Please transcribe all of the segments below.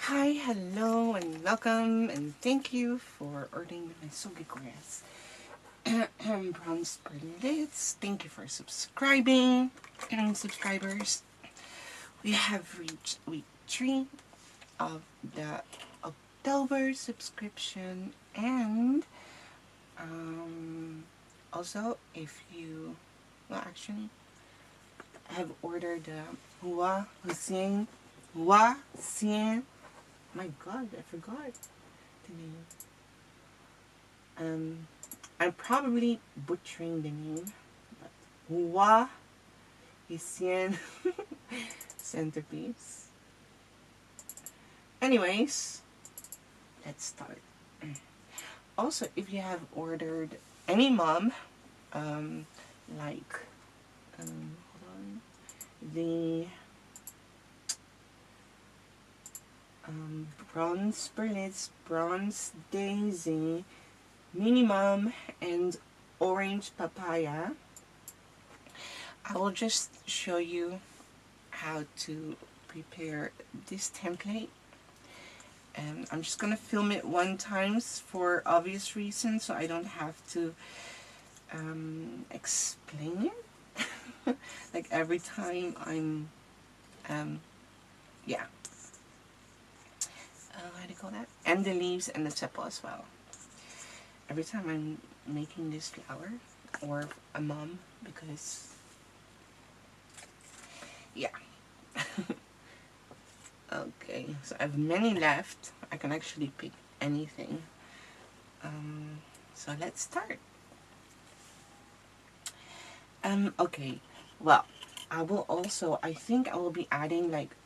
Hi, hello, and welcome, and thank you for ordering my sogi grass. Bronze Berlitz. Thank you for subscribing, and subscribers. We have reached week 3 of the October subscription, and also if you, well, actually, have ordered the Hua Hsien. My God, I forgot the name. I'm probably butchering the name, but Hua Hsien centerpiece. Anyways, let's start. Also, if you have ordered any mom, like hold on, the bronze Berlitz, bronze daisy, minimum, and orange papaya, I will just show you how to prepare this template. And I'm just gonna film it one time for obvious reasons, so I don't have to explain it like every time I'm yeah, how do you call that, and the leaves and the sepal as well. Every time I'm making this flower or a mom, because yeah. Okay, so I have many left. I can actually pick anything. So let's start. Okay, well, I think I will be adding like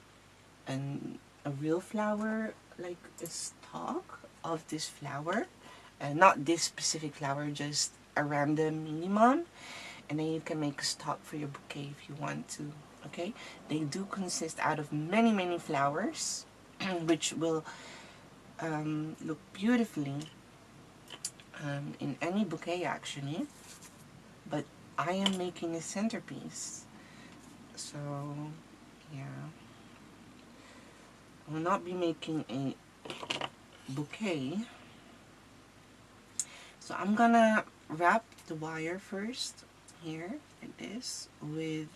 a real flower, like a stalk of this flower. Not this specific flower, just a random minimum. And then you can make a stalk for your bouquet if you want to. Okay, they do consist out of many flowers, which will look beautifully in any bouquet actually. But I am making a centerpiece, so yeah, I will not be making a bouquet. So I'm gonna wrap the wire first here like this with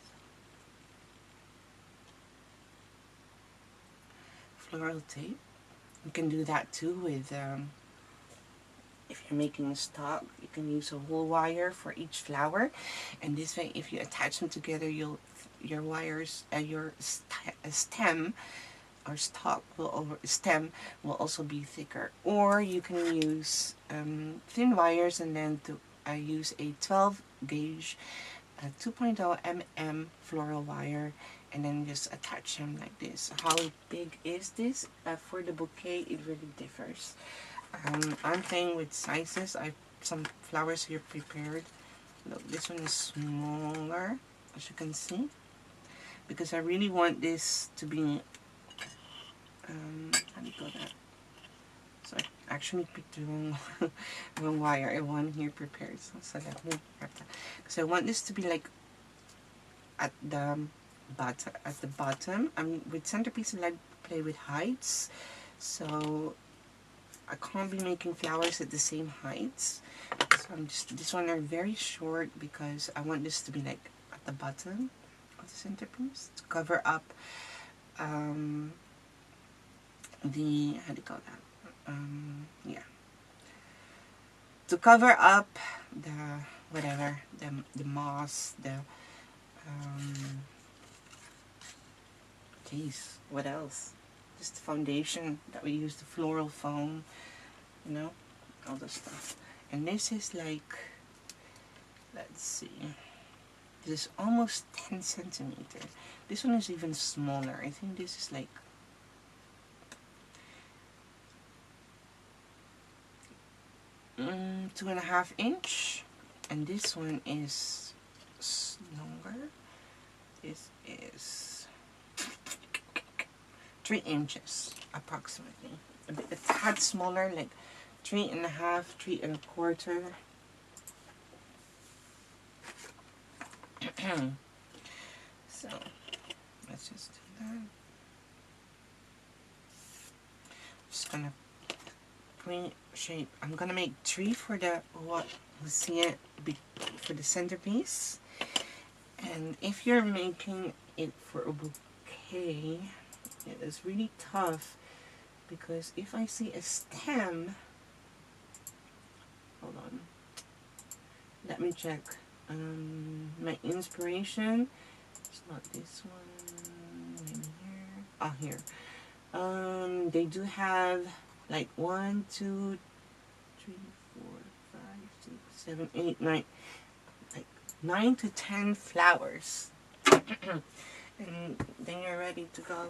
floral tape. You can do that too with if you're making a stalk, you can use a whole wire for each flower, and this way if you attach them together, your wires, your stem or stem will also be thicker. Or you can use thin wires and then use a 12 gauge 2.0 mm floral wire, and then just attach them like this. How big is this? For the bouquet, it really differs. I'm playing with sizes. I have some flowers here prepared. Look, this one is smaller, as you can see, because I really want this to be how do you call that? So I actually picked the wrong, wrong wire. I want here prepared. So let me wrap that. Because I want this to be like at the bottom. At the bottom, with centerpiece, I like to play with heights. So I can't be making flowers at the same heights. So this one are very short because I want this to be like at the bottom of the centerpiece to cover up the, how do you call that? Yeah. To cover up the, whatever, the moss, the, geez, what else? Just the foundation that we use, the floral foam, you know, all this stuff. And this is like, let's see, this is almost 10 centimeter. This one is even smaller. I think this is like 2.5 inch, and this one is longer. This is 3 inches approximately. A tad smaller, like 3.5, 3.25. So let's just do that. gonna pre-shape. I'm gonna make 3 for the what you see it for the centerpiece. And if you're making it for a bouquet, it is really tough because if I see a stem, hold on, let me check. My inspiration, it's not this one, maybe here. Oh, here. They do have like 1, 2, 3, 4, 5, 6, 7, 8, 9, like 9 to 10 flowers. And then you're ready to go.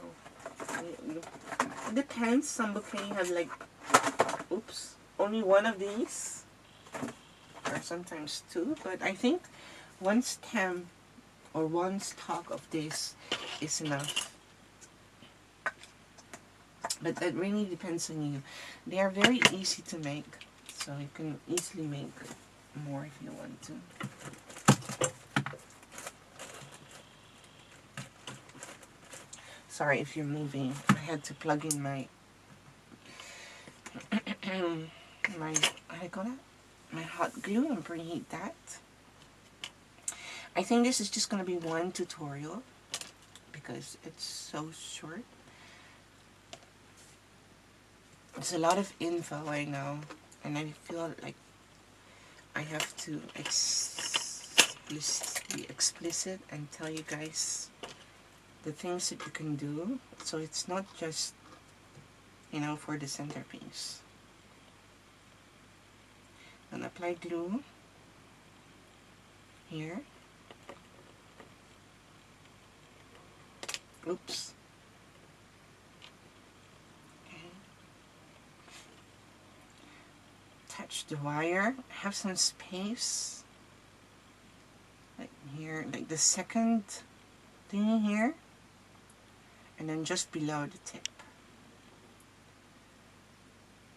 It depends. Some bouquet have like, oops, only 1 of these, or sometimes 2. But I think 1 stem or 1 stalk of this is enough. But that really depends on you. They are very easy to make, so you can easily make more if you want to. Sorry if you're moving. I had to plug in my my how do you call that? My hot glue and preheat that. I think this is just gonna be 1 tutorial because it's so short. It's a lot of info I know, and I feel like I have to be explicit and tell you guys the things that you can do, so it's not just, you know, for the centerpiece. And apply glue here. Oops. Okay. Touch the wire. Have some space, like here, like the second thing here. And then just below the tip.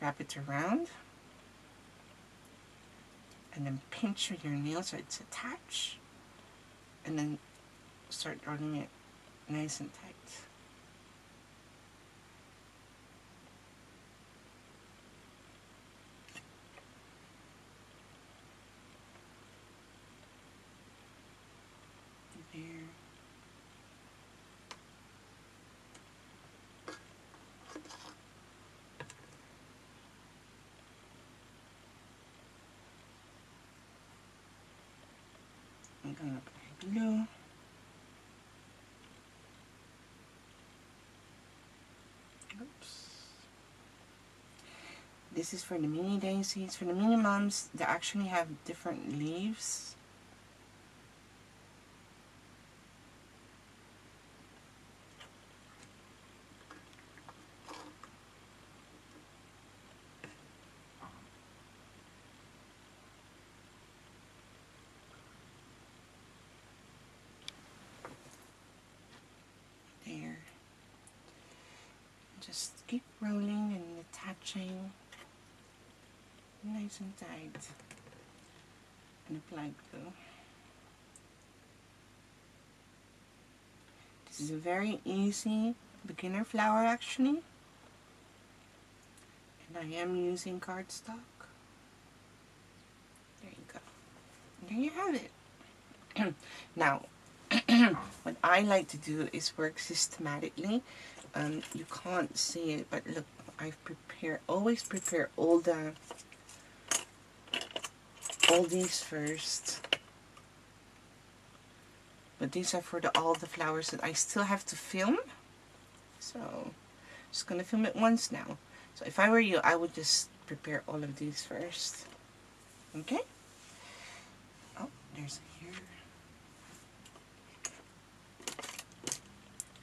Wrap it around. And then pinch with your nail so it's attached. And then start rolling it nice and tight. There. I'm going to apply glue. Oops. This is for the mini daisies. For the mini mums, they actually have different leaves. There. Just keep rolling and attaching nice and tight. And apply glue. This is a very easy beginner flower actually. And I am using cardstock. There you go. There you have it. Now, what I like to do is work systematically. You can't see it, but look, I've always prepare all these first. But these are for all the flowers that I still have to film. So, just gonna film it once now. So if I were you, I would just prepare all of these first. Okay? Oh, there's here.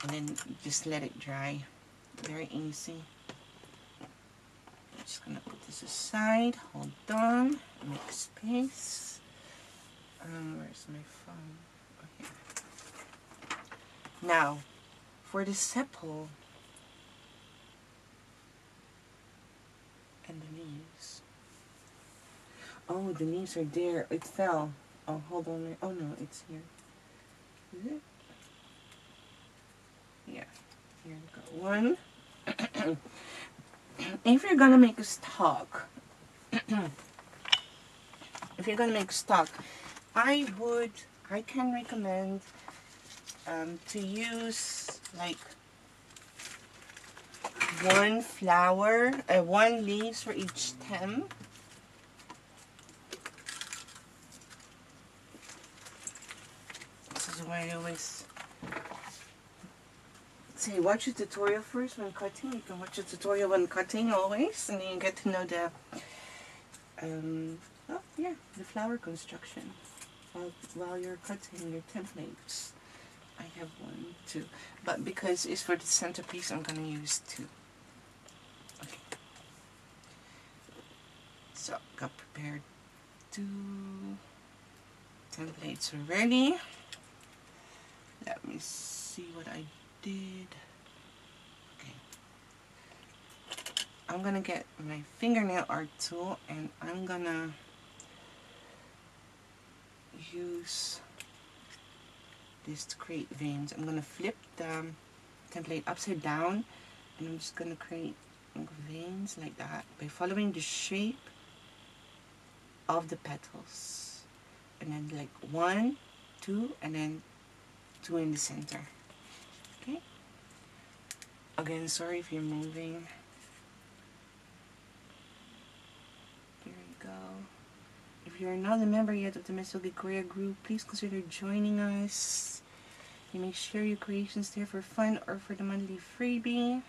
And then you just let it dry. Very easy. I'm just gonna put this aside. Hold on. Make space. Where's my phone? Okay. Now, for the sepal and the leaves. Oh, the leaves are there. It fell. Oh, hold on. Oh no, it's here. Is it? Yeah. Here we go. One. If you're gonna make a stock, I can recommend to use like one leaves for each stem. This is why I always say watch a tutorial first when cutting. You can watch a tutorial when cutting always, and then you get to know the the flower construction while you're cutting your templates. I have one too, but because it's for the centerpiece, I'm gonna use two. Okay. So got prepared. Two templates already. Let me see what I did. Okay. I'm gonna get my fingernail art tool and I'm gonna use this to create veins. I'm gonna flip the template upside down and I'm just gonna create veins like that by following the shape of the petals, and then like 1, 2, and then 2 in the center. Okay. Again, sorry if you're moving. Here we go. If you're not a member yet of the Miss Yogi Korea group, please consider joining us. You may share your creations there for fun or for the monthly freebie.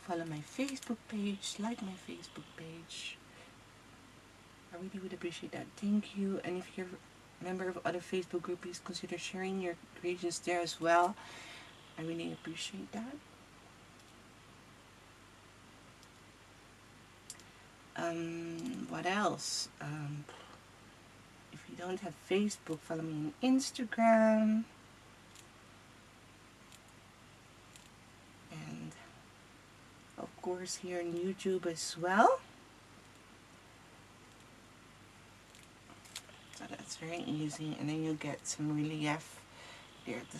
Follow my Facebook page, like my Facebook page. I really would appreciate that. Thank you. And if you're a member of other Facebook group, please consider sharing your creations there as well. I really appreciate that. What else? If you don't have Facebook, follow me on Instagram. And of course here on YouTube as well. So that's very easy, and then you'll get some relief there at the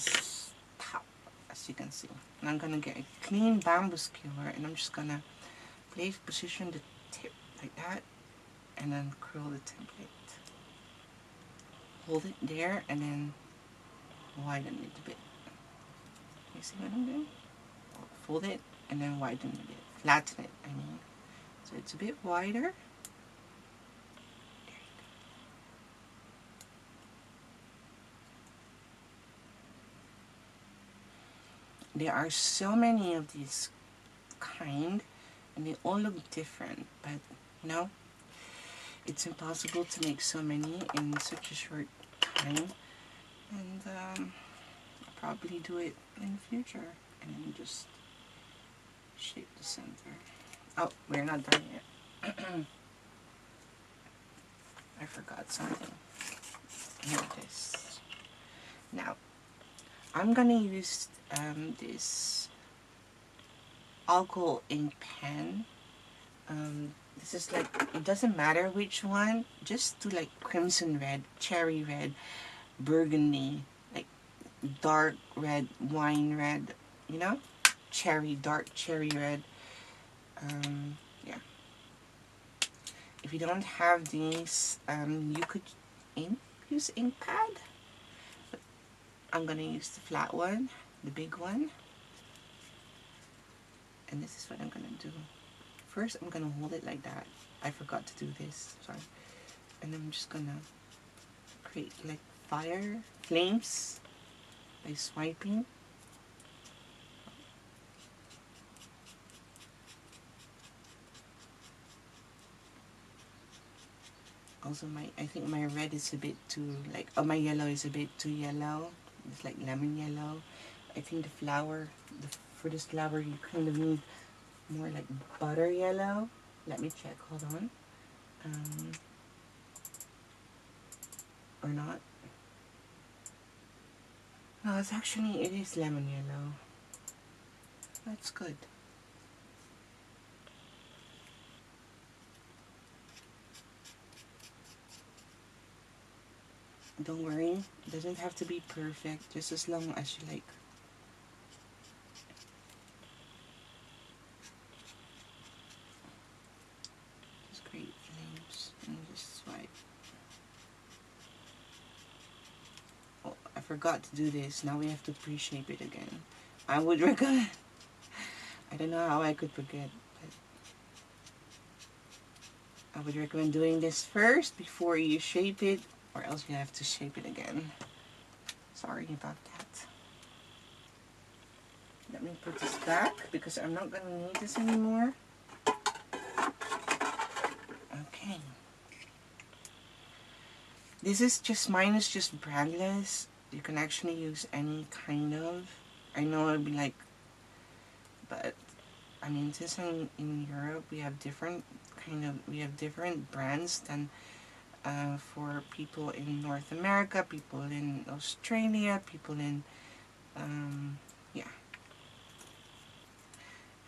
top, as you can see. And I'm gonna get a clean bamboo skewer, and I'm just gonna position the tip like that, and then curl the template. Hold it there, and then widen it a bit. You see what I'm doing? Fold it, and then widen it a bit. Flatten it, I mean. So it's a bit wider. There are so many of these kind, and they all look different, but you know, it's impossible to make so many in such a short time, and I'll probably do it in the future, and then just shape the center. Oh, we're not done yet. I forgot something. Here it is. Now, I'm gonna use this alcohol ink pen. This is like, it doesn't matter which one, just do like crimson red, cherry red, burgundy, like dark red, wine red, you know, dark cherry red. Yeah. If you don't have these, you could use ink pad. But I'm gonna use the flat one, the big one. And this is what I'm gonna do. First, I'm gonna hold it like that. I forgot to do this, sorry. And I'm just gonna create like flames by swiping. Also, I think my red is a bit too like, oh, my yellow is a bit too yellow. It's like lemon yellow. I think the flower, for this flower, you kind of need more like butter yellow. Let me check, hold on. Or not. No, it is lemon yellow. That's good. Don't worry, it doesn't have to be perfect, just as long as you like. forgot to do this. Now we have to pre-shape it again. I would recommend. I don't know how I could forget, but I would recommend doing this first before you shape it, or else you have to shape it again. Sorry about that. Let me put this back because I'm not going to need this anymore. Okay. This is just, mine is just bragless. You can actually use any kind of, I know it'd be like, but I mean, since I'm in Europe, we have different brands than for people in North America, people in Australia, people in, yeah.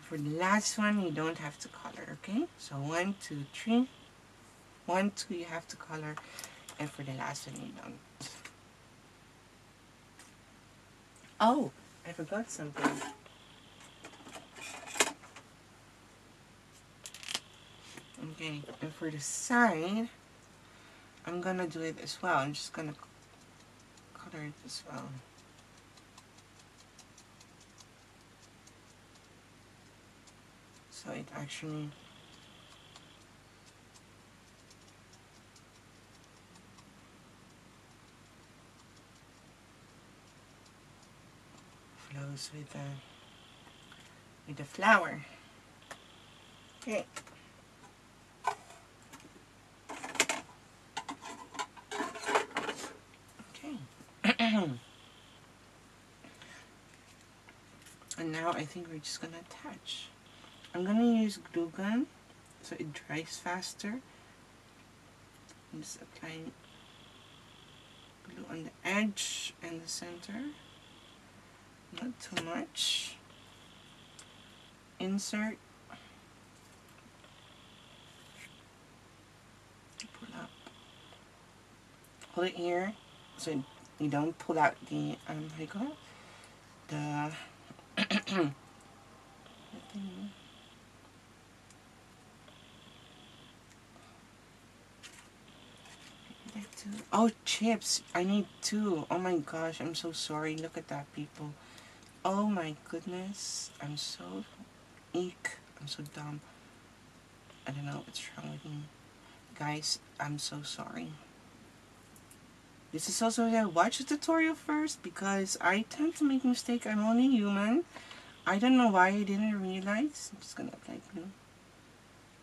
For the last one, you don't have to color, okay? So 1, 2, 3. 1, 2, you have to color, and for the last one, you don't. Oh, I forgot something. Okay, and for the side, I'm gonna do it as well. I'm just gonna color it as well. So it actually flows with the flower. Okay. Okay. And now I think we're just gonna attach. I'm gonna use glue gun so it dries faster. I'm just applying glue on the edge and the center. Not too much. Insert. Pull up. Hold it here so you don't pull out the how do you call it? The thing. Oh, chips. I need 2. Oh my gosh, I'm so sorry. Look at that, people. Oh my goodness. I'm so I'm so dumb. I don't know what's wrong with me. Guys, I'm so sorry. This is also why I watch the tutorial first, because I tend to make mistakes. I'm only human. I don't know why I didn't realize. I'm just gonna apply glue.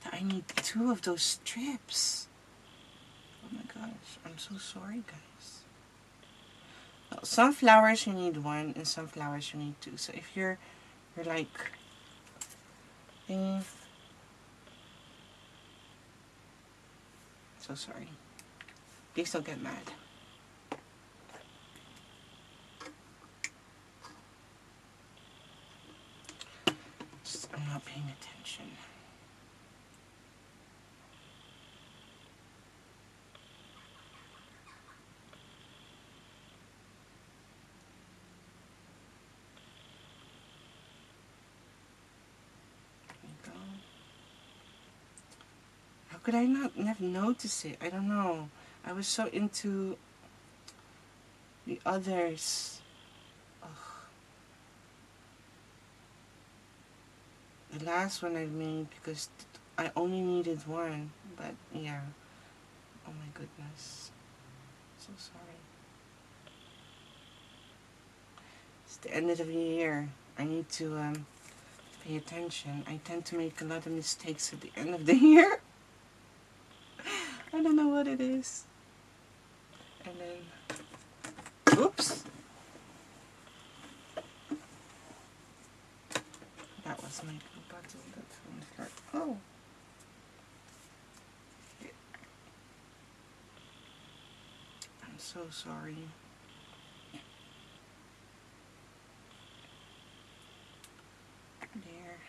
That I need 2 of those strips. Oh my gosh, I'm so sorry, guys. Well, some flowers you need 1, and some flowers you need 2. So if you're like, so sorry. Please don't get mad. I'm not paying attention. How could I not have noticed it? I don't know. I was so into the others. Ugh. The last one I made because I only needed 1. But yeah. Oh my goodness. So sorry. It's the end of the year. I need to pay attention. I tend to make a lot of mistakes at the end of the year. I don't know what it is. And then, oops. That was my glue bottle. That's when I start. Oh. I'm so sorry. There.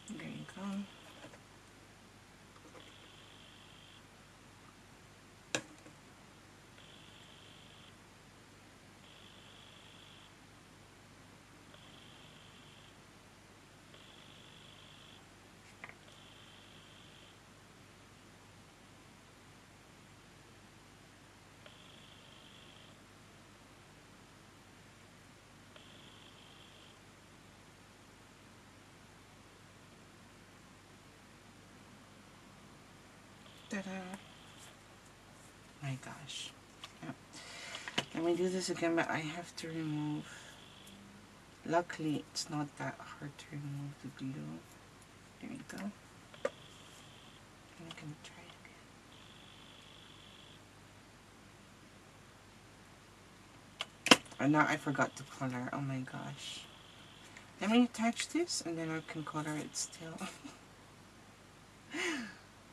There you go. Ta-da. My gosh. Yeah. Let me do this again, but I have to remove. Luckily, it's not that hard to remove the glue. There you go. I'm gonna try again. And now I forgot to color. Oh my gosh. Let me attach this and then I can color it still.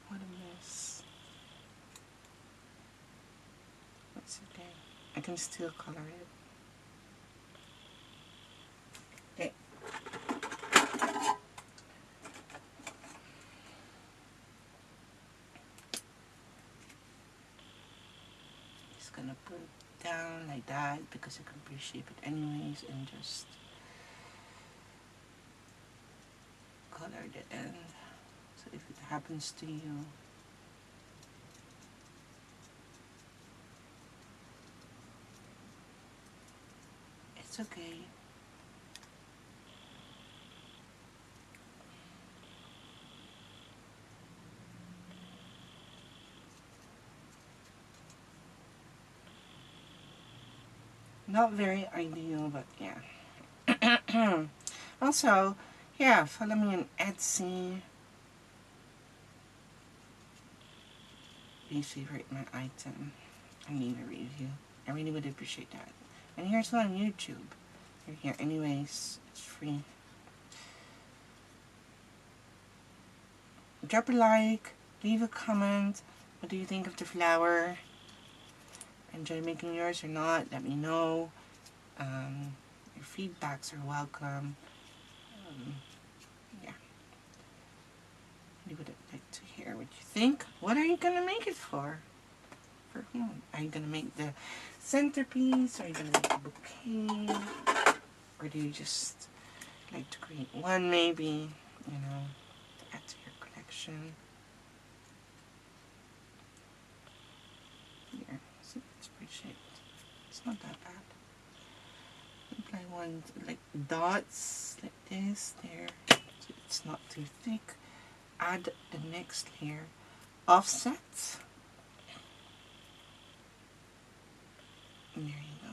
What a mess. That's okay. I can still color it. Okay. Just gonna put it down like that because I can reshape it anyways and just color the end. So if it happens to you, it's okay. Not very ideal, but yeah. Also, yeah, follow me on Etsy. Please favorite my item. I need a review. I really would appreciate that. And here's one on YouTube. You're here anyways. It's free. Drop a like. Leave a comment. What do you think of the flower? Enjoy making yours or not? Let me know. Your feedbacks are welcome. Yeah. I would like to hear what you think. What are you going to make it for? For whom? Are you going to make the centerpiece? Are you going to make a bouquet? Or do you just like to create one maybe, you know, to add to your collection? Here, see, it's pretty shaped. It's not that bad. I want like dots like this there, so it's not too thick. Add the next layer, offset. And there you go.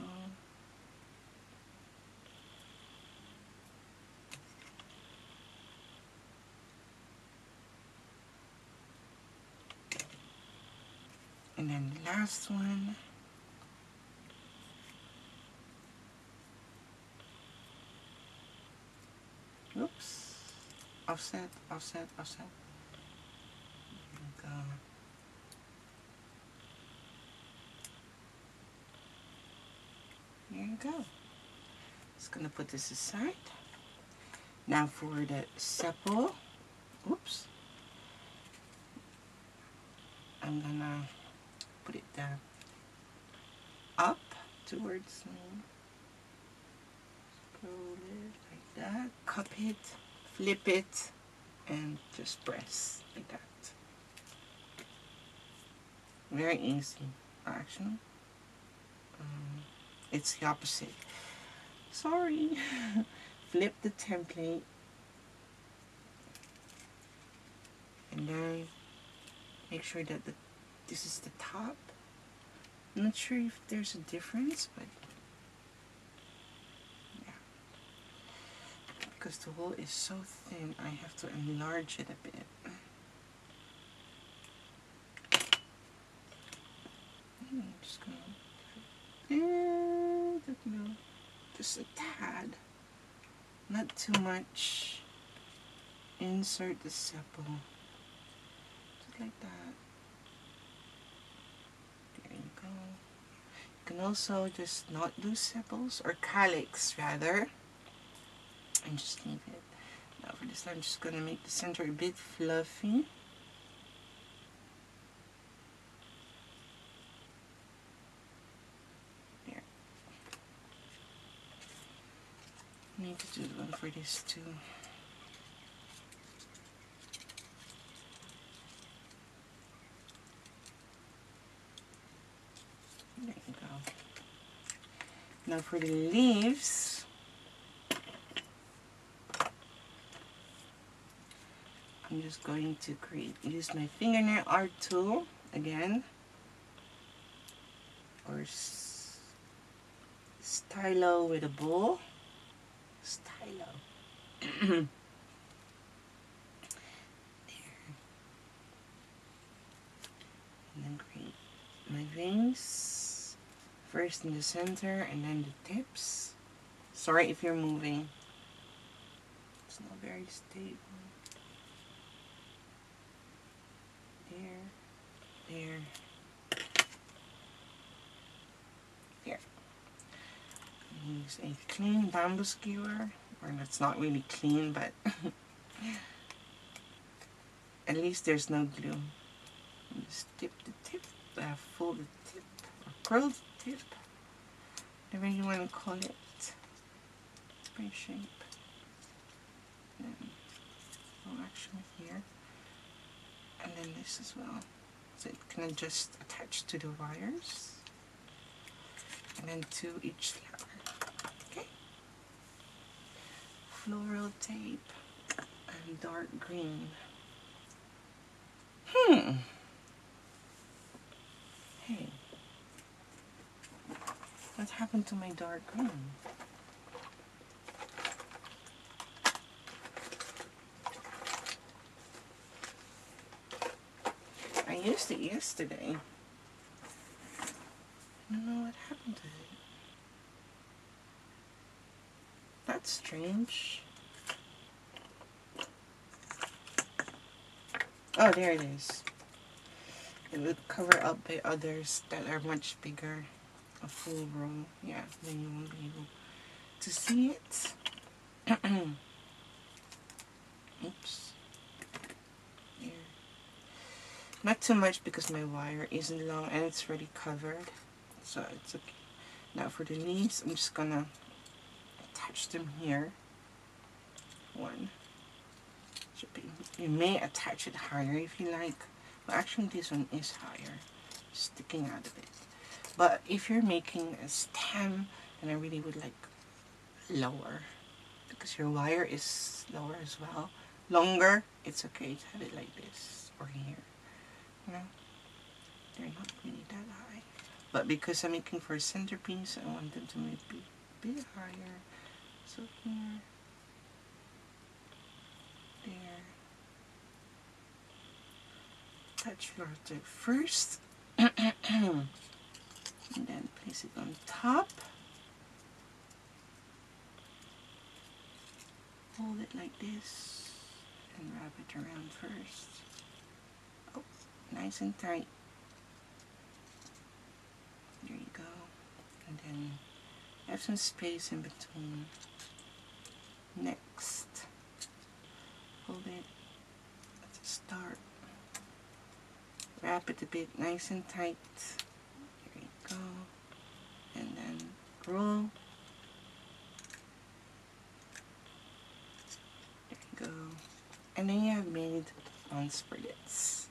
And then the last one. Oops. Offset, offset, offset. There you go. There you go. Just gonna put this aside. Now for the sepal. Oops. I'm gonna put it down up towards me. Scroll it like that. Cup it, flip it, and just press like that. Very easy. Actually, it's the opposite. Sorry. Flip the template and then make sure that this is the top. I'm not sure if there's a difference, but yeah. Because the wool is so thin, I have to enlarge it a bit. I'm just gonna just a tad, not too much. Insert the sepal, just like that. There you go. You can also just not do sepals, or calyx rather, and just leave it. Now for this, I'm just gonna make the center a bit fluffy. I need to do one for this too. There you go. Now for the leaves, I'm just going to use my fingernail art tool again, or stylo with a bowl. Stylo. There. And then create my wings. First in the center and then the tips. Sorry if you're moving. It's not very stable. There. Use a clean bamboo skewer, or that's not really clean, but at least there's no glue. Just dip the tip, fold the tip, or curl the tip, whatever you want to call it. Spray shape. And then, actually here, and then this as well, so it can just attach to the wires, and then to each flower. Okay. Floral tape and dark green. Hey, what happened to my dark green? I used it yesterday. I don't know what happened to it. That's strange. Oh, there it is. It would cover up by others that are much bigger. A full row. Yeah, then you won't be able to see it. Oops. Here. Not too much because my wire isn't long and it's already covered. So it's okay. Now for the leaves, I'm just gonna attach them here. One. Should be. You may attach it higher if you like. Well, actually this one is higher, sticking out a bit. But if you're making a stem, then I really would like lower, because your wire is lower as well. Longer, it's okay to have it like this or here. You know, they're not really that high. But because I'm making for a centerpiece, I want them to maybe be a bit higher. So here, there. Touch your tip first, and then place it on top. Hold it like this and wrap it around first. Oh, nice and tight. There you go. And then have some space in between. Next, hold it at the start. Wrap it a bit nice and tight. There you go. And then roll. There you go. And then you have made Berlitz.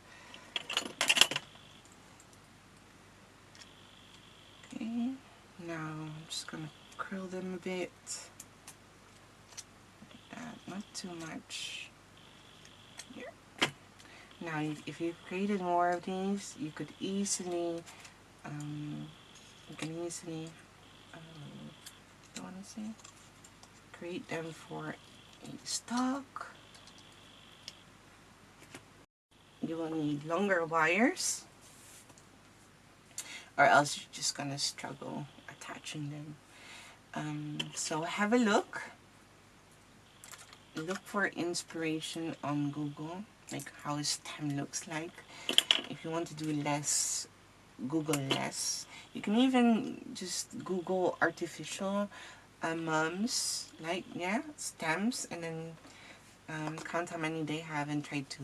Okay. Now I'm just gonna curl them a bit. Like that. Not too much. Here. Now, if you created more of these, you could easily, I want to say, create them for a stalk. You will need longer wires, or else you're just gonna struggle attaching them. So have a look. Look for inspiration on Google, like how a stem looks like. If you want to do less, Google less. You can even just Google artificial mums, like, yeah, stems, and then count how many they have and try to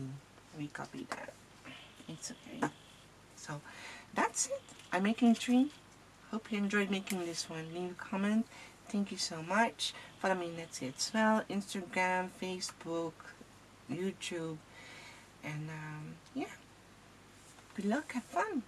recopy that. It's okay. So that's it. I'm making 3. Hope you enjoyed making this one. Leave a comment. Thank you so much. Follow me, that's it as well. Instagram, Facebook, YouTube, and yeah. Good luck, have fun.